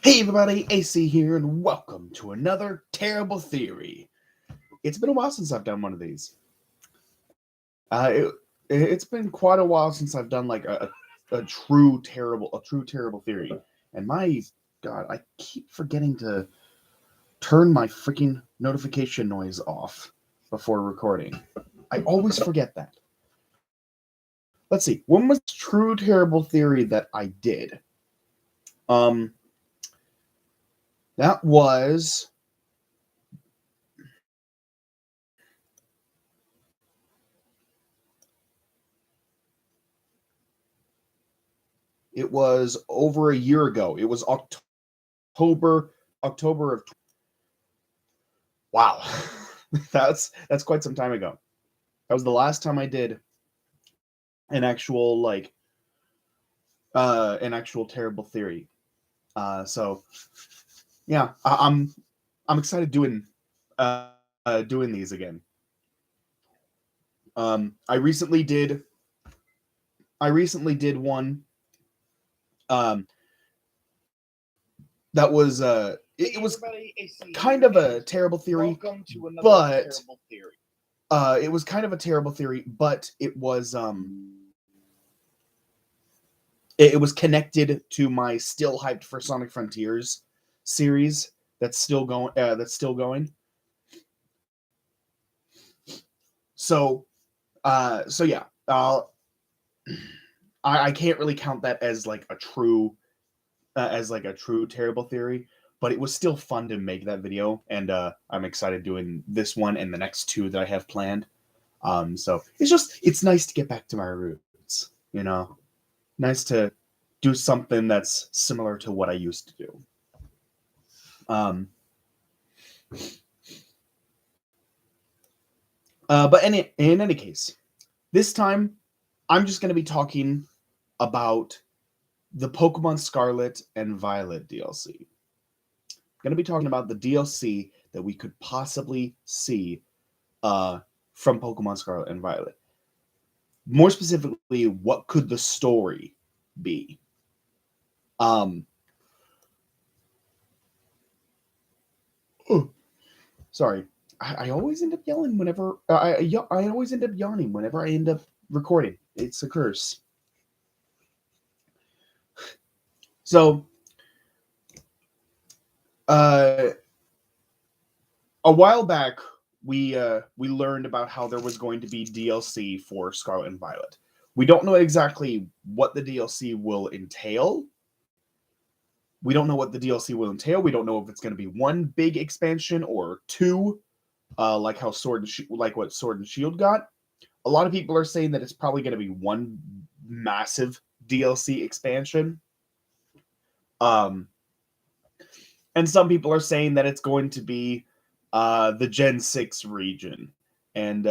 Hey everybody, AC here, and welcome to another terrible theory. It's been a while since I've done one of these. It's been quite a while since I've done like a true terrible theory. And my God, I keep forgetting to turn my freaking notification noise off before recording. I always forget that. Let's see, when was the true terrible theory that I did? Um, that was It was over a year ago. It was October of wow. That's quite some time ago. That was the last time I did an actual an actual terrible theory. So yeah, I'm excited doing these again. I recently did one um that was it was kind of a terrible theory, but it was kind of a terrible theory, but it was connected to my still hyped for Sonic Frontiers series that's still going. So, so yeah, I can't really count that as like a true terrible theory, but it was still fun to make that video, and I'm excited doing this one and the next two that I have planned. So it's nice to get back to my roots, nice to do something that's similar to what I used to do. Um, but in any case, this time I'm just going to be talking about the Pokemon Scarlet and Violet DLC. I'm going to be talking about the DLC that we could possibly see from Pokemon Scarlet and Violet. More specifically, what could the story be? Um, oh, sorry, I always end up yelling whenever I always end up yawning whenever I end up recording. It's a curse. So, uh, a while back, we learned about how there was going to be DLC for Scarlet and Violet. We don't know exactly what the DLC will entail. We don't know what the DLC will entail. We don't know if it's going to be one big expansion or two, like how like what Sword and Shield got. A lot of people are saying that it's probably going to be one massive DLC expansion. Um, and some people are saying that it's going to be the Gen 6 region. And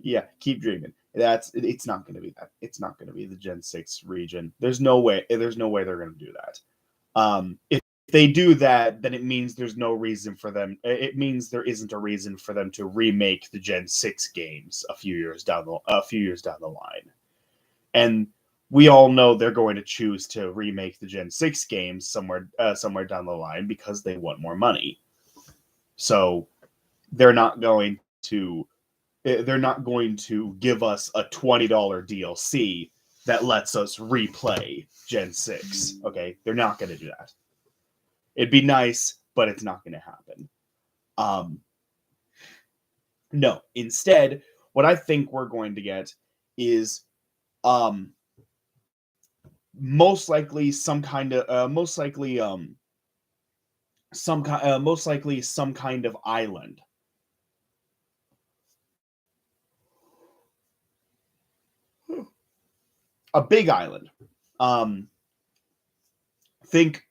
yeah, keep dreaming. It's not going to be that. It's not going to be the Gen 6 region. There's no way they're going to do that. If they do that, then it means there's no reason for them. It means there isn't a reason for them to remake the Gen 6 games a few years down the line. And we all know they're going to choose to remake the Gen 6 games somewhere down the line because they want more money. So they're not going to give us a $20 DLC that lets us replay Gen 6. Okay, they're not going to do that. It'd be nice, but it's not going to happen. No, instead, what I think we're going to get is most likely some kind of most likely some kind of island. A big island. Um, think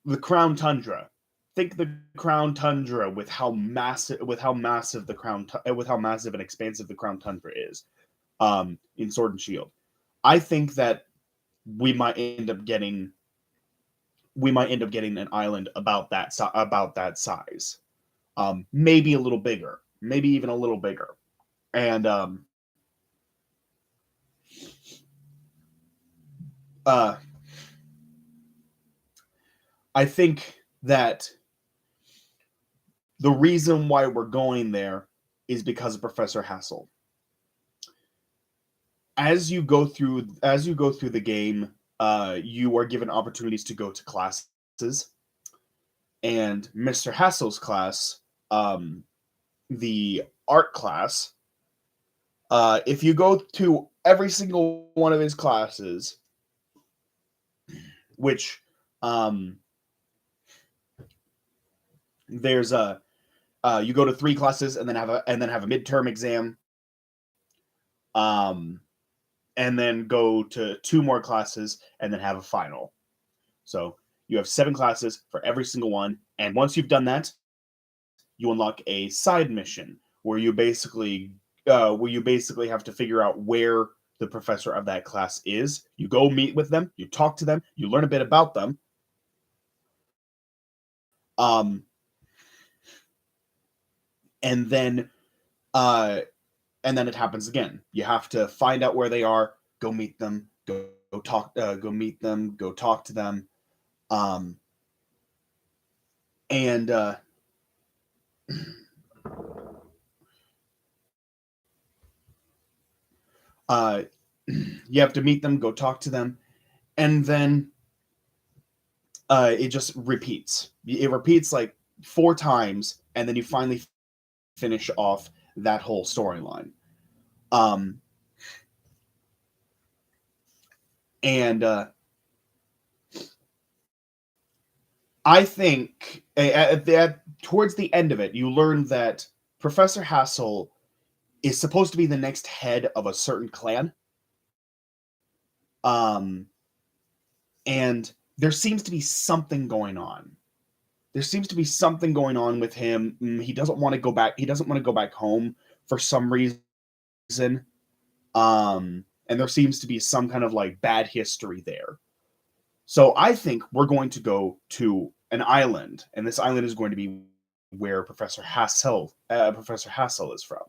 the Crown Tundra. Think the Crown Tundra with how massive and expansive the Crown Tundra is. In Sword and Shield, I think that we might end up getting an island about that size. Maybe a little bigger, maybe even a little bigger, and uh, I think that the reason why we're going there is because of Professor Hassel. As you go through the game, you are given opportunities to go to classes, and Mr. Hassel's class, um, the art class, if you go to every single one of his classes, which um, there's a you go to three classes and then have a midterm exam, um, and then go to two more classes and then have a final. So you have seven classes for every single one, and once you've done that, you unlock a side mission where you basically have to figure out where the professor of that class is. You go meet with them, you talk to them, you learn a bit about them. Um, and then uh, and then it happens again. You have to find out where they are, go meet them, go meet them, go talk to them, um, and uh, you have to meet them, go talk to them, and then it just repeats. It repeats like four times, and then you finally finish off that whole storyline. Um, and I think towards the end of it, you learn that Professor Hassel is supposed to be the next head of a certain clan. Um, and there seems to be something going on. There seems to be something going on with him. He doesn't want to go back. He doesn't want to go back home for some reason. And there seems to be some kind of like bad history there. So I think we're going to go to an island, and this island is going to be where Professor Hassel is from.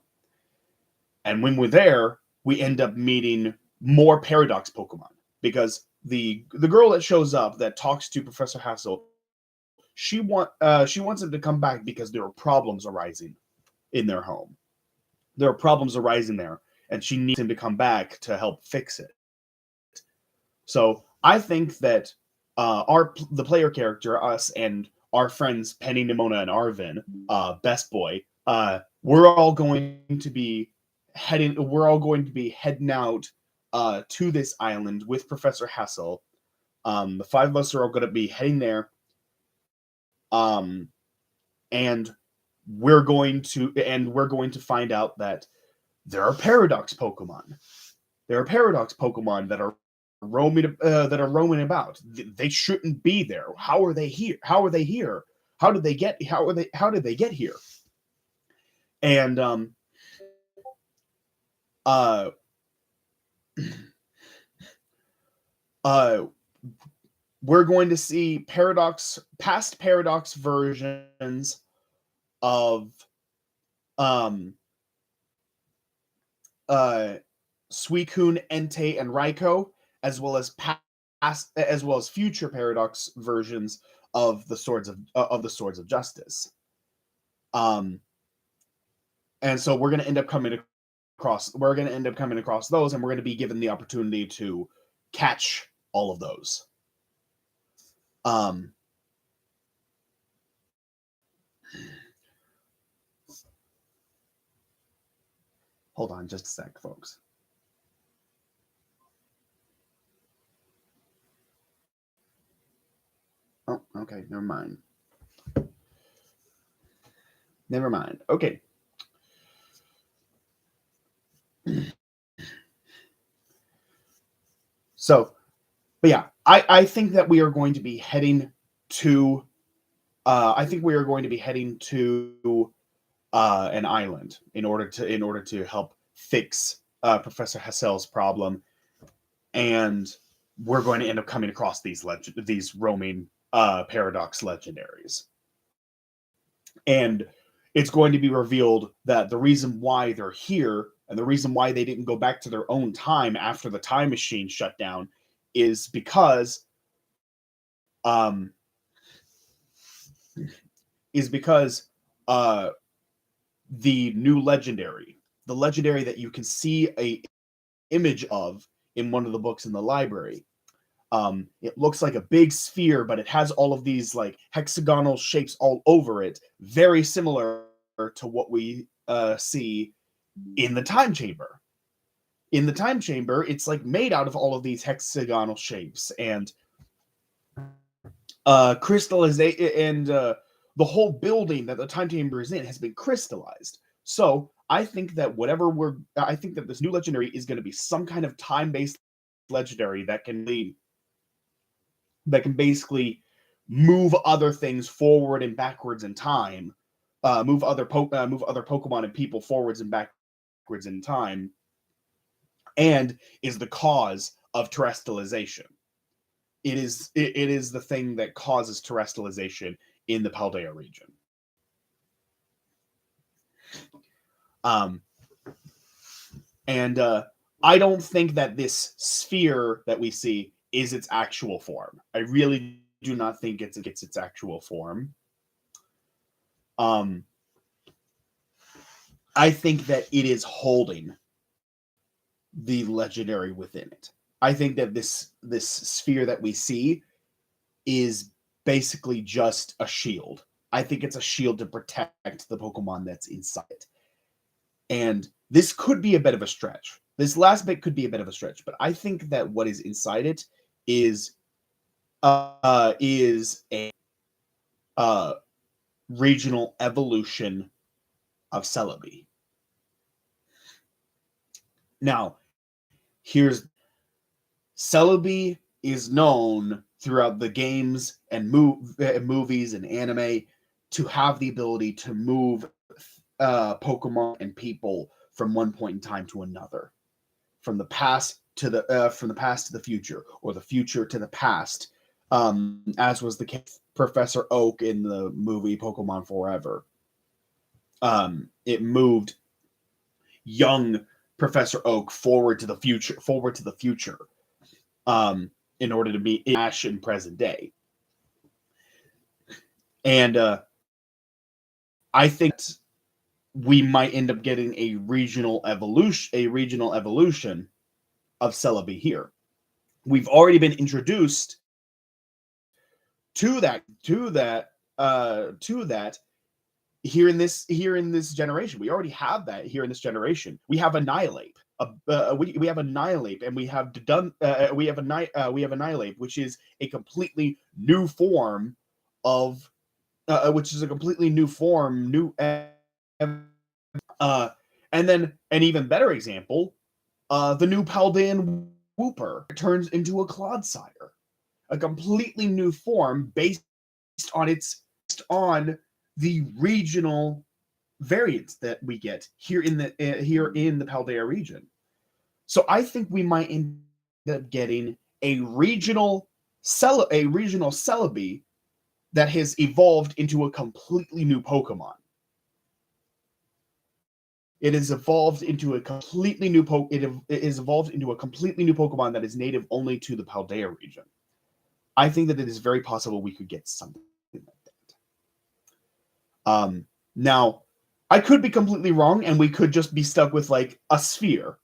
And when we're there, we end up meeting more Paradox Pokemon because the girl that shows up that talks to Professor Hassel, she wants him to come back because there are problems arising in their home. There are problems arising there, and she needs him to come back to help fix it. So I think that the player character, us, and our friends Penny, Nimona, and Arvin, Best Boy, we're all going to be heading out to this island with Professor Hassel. The five of us are all going to be heading there, um, and we're going to find out that there are Paradox Pokemon. There are Paradox Pokemon that are roaming about. They shouldn't be there. How are they here? How are they here? How did they get here? And uh uh we're going to see past Paradox versions of um uh Suicune, Entei, and Raikou, as well as future Paradox versions of the Swords of Justice. Um, and so we're going to end up coming across those, and we're going to be given the opportunity to catch all of those. Um, hold on just a sec, folks. Oh, okay, never mind. Never mind. Okay. So, but yeah, I think that we are going to be heading to I think we are going to be heading to an island in order to help fix Professor Hassel's problem, and we're going to end up coming across these roaming Paradox legendaries, and it's going to be revealed that the reason why they're here and the reason why they didn't go back to their own time after the time machine shut down is because um is because uh, the new legendary, the legendary that you can see a image of in one of the books in the library. It looks like a big sphere, but it has all of these like hexagonal shapes all over it, very similar to what we see in the time chamber. In the time chamber, it's like made out of all of these hexagonal shapes and crystallization, and the whole building that the time chamber is in has been crystallized. So I think that this new legendary is going to be some kind of time-based legendary that can basically move other things forward and backwards in time, move other Pokemon and people forwards and backwards in time, and is the cause of terrestrialization. It is the thing that causes terrestrialization in the Paldea region. Um, and I don't think that this sphere that we see is its actual form. I really do not think it's its actual form. Um, I think that it is holding the legendary within it. I think that this sphere that we see is basically just a shield. I think it's a shield to protect the Pokemon that's inside it. And this could be a bit of a stretch. This last bit could be a bit of a stretch, but I think that what is inside it is a uh, regional evolution of Celebi. Now, here's Celebi is known throughout the games and movies and anime to have the ability to move Pokemon and people from one point in time to another, from the past to the future, or the future to the past, as was the case with Professor Oak in the movie Pokemon Forever. It moved young Professor Oak forward to the future, in order to be Ash in present day. And I think we might end up getting a regional evolution of Celebi here. We've already been introduced to that here in this generation. We already have that here in this generation. We have Annihilate. We have Annihilate, and we have Annihilate, which is a completely new form of and then an even better example, the new Paldean Wooper turns into a Clodsire, a completely new form based on the regional variants that we get here in the Paldea region. So I think we might end up getting a regional Celebi that has evolved into a completely new Pokemon. It has evolved into a completely new Pokemon that is native only to the Paldea region. I think that it is very possible we could get something like that. Now, I could be completely wrong, and we could just be stuck with like a sphere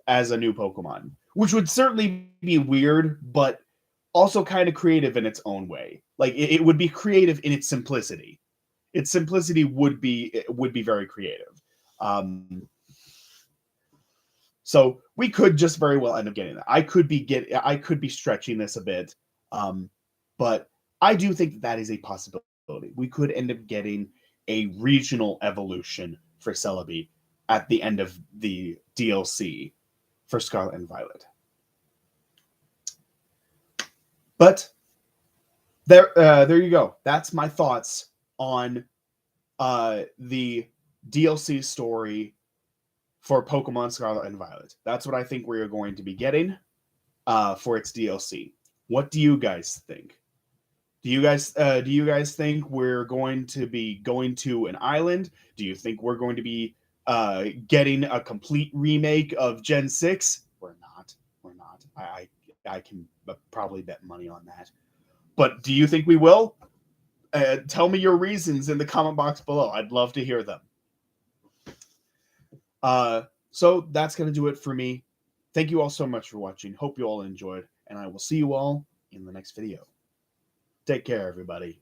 as a new Pokemon, which would certainly be weird, but also kind of creative in its own way. Like it would be creative in its simplicity. Its simplicity would be very creative. So we could just very well end up getting that. I could be stretching this a bit, but I do think that is a possibility. We could end up getting a regional evolution for Celebi at the end of the DLC for Scarlet and Violet. But there you go. That's my thoughts on the DLC story for Pokemon Scarlet and Violet. That's what I think we are going to be getting for its DLC. What do you guys think? Do you guys think we're going to be going to an island? Do you think we're going to be getting a complete remake of Gen 6? We're not. I can probably bet money on that. But do you think we will? Tell me your reasons in the comment box below. I'd love to hear them. So that's going to do it for me. Thank you all so much for watching. Hope you all enjoyed, and I will see you all in the next video. Take care, everybody.